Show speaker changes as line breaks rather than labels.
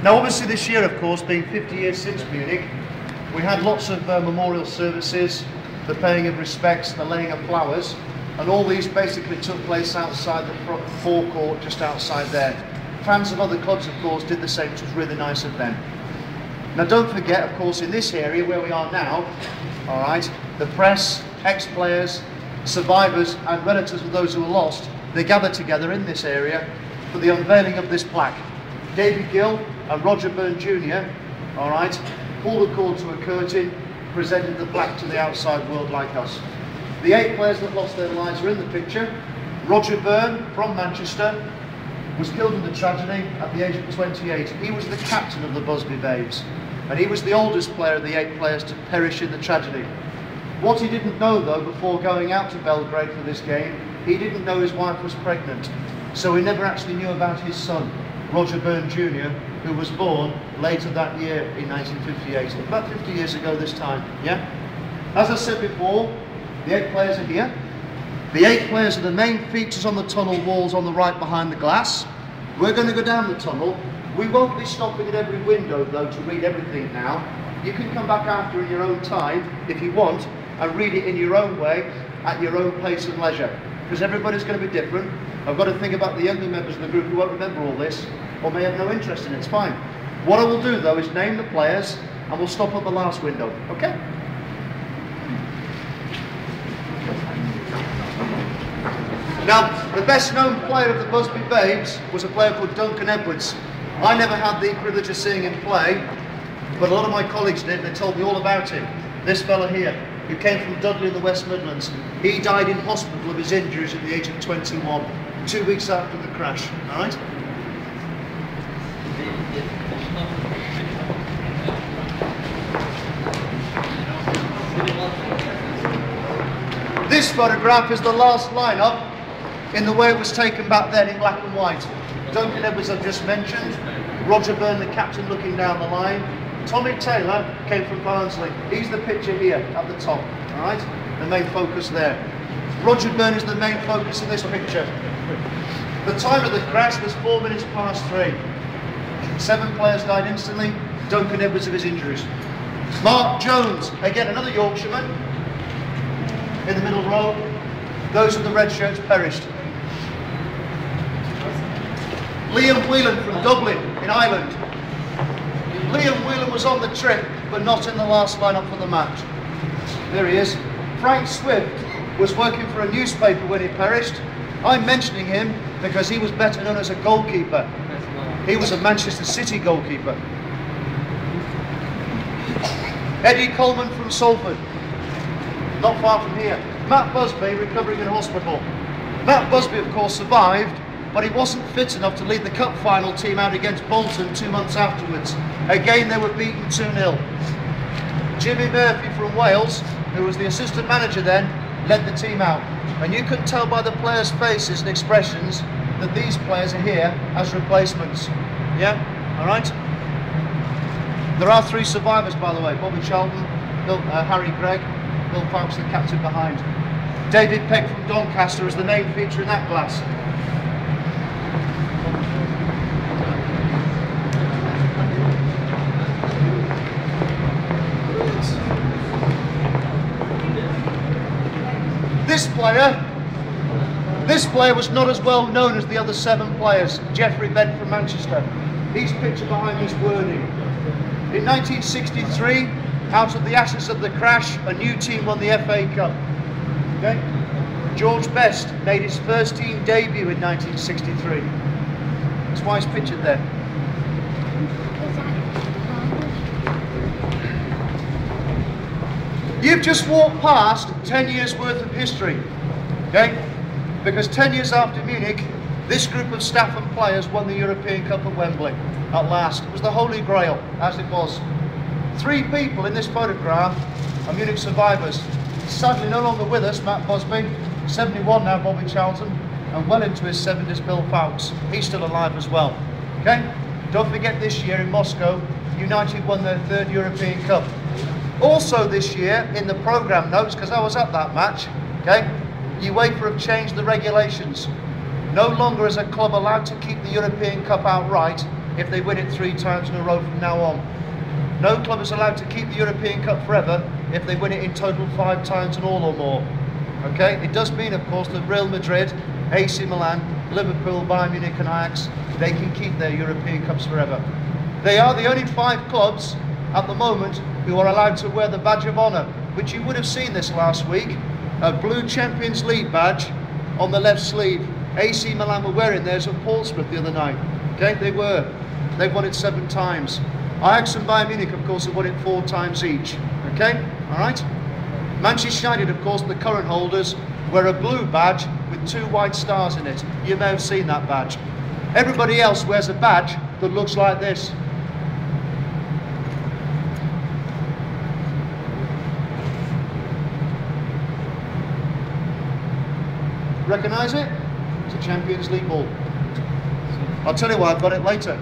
Now obviously this year, of course, being 50 years since Munich, we had lots of memorial services, the paying of respects, the laying of flowers, and all these basically took place outside the forecourt, just outside there. Fans of other clubs, of course, did the same, which was really nice of them. Now don't forget, of course, in this area where we are now, all right, the press, ex-players, survivors and relatives of those who were lost, they gathered together in this area for the unveiling of this plaque. David Gill and Roger Byrne Jr., all right, pulled the cord to a curtain, presented the plaque to the outside world like us. The 8 players that lost their lives are in the picture. Roger Byrne, from Manchester, was killed in the tragedy at the age of 28. He was the captain of the Busby Babes, and he was the oldest player of the 8 players to perish in the tragedy. What he didn't know, though, before going out to Belgrade for this game, he didn't know his wife was pregnant, so he never actually knew about his son, Roger Byrne Jr., who was born later that year in 1958, about 50 years ago this time, yeah? As I said before, the 8 players are here. The 8 players are the main features on the tunnel walls on the right behind the glass. We're going to go down the tunnel. We won't be stopping at every window, though, to read everything now. You can come back after in your own time, if you want, and read it in your own way, at your own pace and leisure, because everybody's going to be different. I've got to think about the younger members of the group who won't remember all this, or may have no interest in it. It's fine. What I will do, though, is name the players, and we'll stop at the last window, okay? Now, the best known player of the Busby Babes was a player called Duncan Edwards. I never had the privilege of seeing him play, but a lot of my colleagues did. They told me all about him. This fella here, who came from Dudley in the West Midlands, he died in hospital of his injuries at the age of 21, 2 weeks after the crash, all right? This photograph is the last lineup in the way it was taken back then in black and white. Duncan Edwards I've just mentioned, Roger Byrne the captain looking down the line, Tommy Taylor came from Barnsley. He's the picture here at the top, all right? The main focus there. Roger Byrne is the main focus in this picture. The time of the crash was 4 minutes past 3. 7 players died instantly, Duncan Edwards of his injuries. Mark Jones, again another Yorkshireman, in the middle row. Those with the red shirts perished. Liam Whelan from Dublin in Ireland. Liam Whelan was on the trip, but not in the last lineup for the match. There he is. Frank Swift was working for a newspaper when he perished. I'm mentioning him because he was better known as a goalkeeper. He was a Manchester City goalkeeper. Eddie Coleman from Salford, not far from here. Matt Busby recovering in hospital. Matt Busby, of course, survived, but he wasn't fit enough to lead the cup final team out against Bolton 2 months afterwards. Again, they were beaten 2-0. Jimmy Murphy from Wales, who was the assistant manager then, led the team out. And you could tell by the players' faces and expressions that these players are here as replacements. Yeah? All right? There are 3 survivors, by the way. Bobby Charlton, Harry Gregg, Bill Phelps, the captain behind. David Peck from Doncaster is the main feature in that glass. This player was not as well known as the other 7 players. Geoffrey Bent from Manchester. He's pictured behind this wording. In 1963, out of the ashes of the crash, a new team won the FA Cup. Okay? George Best made his first team debut in 1963. That's why he's pictured there. You've just walked past 10 years worth of history, okay? Because 10 years after Munich, this group of staff and players won the European Cup at Wembley at last. It was the Holy Grail, as it was. 3 people in this photograph are Munich survivors. Sadly no longer with us, Matt Busby, 71 now, Bobby Charlton, and well into his 70s, Bill Fowkes. He's still alive as well, okay? Don't forget this year in Moscow, United won their 3rd European Cup. Also this year, in the programme notes, because I was at that match, okay, UEFA have changed the regulations. No longer is a club allowed to keep the European Cup outright if they win it 3 times in a row from now on. No club is allowed to keep the European Cup forever if they win it in total 5 times and all or more. Okay, it does mean, of course, that Real Madrid, AC Milan, Liverpool, Bayern Munich and Ajax, they can keep their European Cups forever. They are the only 5 clubs at the moment who are allowed to wear the badge of honour, which you would have seen this last week, a blue Champions League badge on the left sleeve. AC Milan were wearing theirs at Portsmouth the other night. Okay, they've won it 7 times. Ajax and Bayern Munich, of course, have won it 4 times each. Okay, all right? Manchester United, of course, the current holders, wear a blue badge with 2 white stars in it. You may have seen that badge. Everybody else wears a badge that looks like this. Recognise it? It's a Champions League ball. I'll tell you why I've got it later.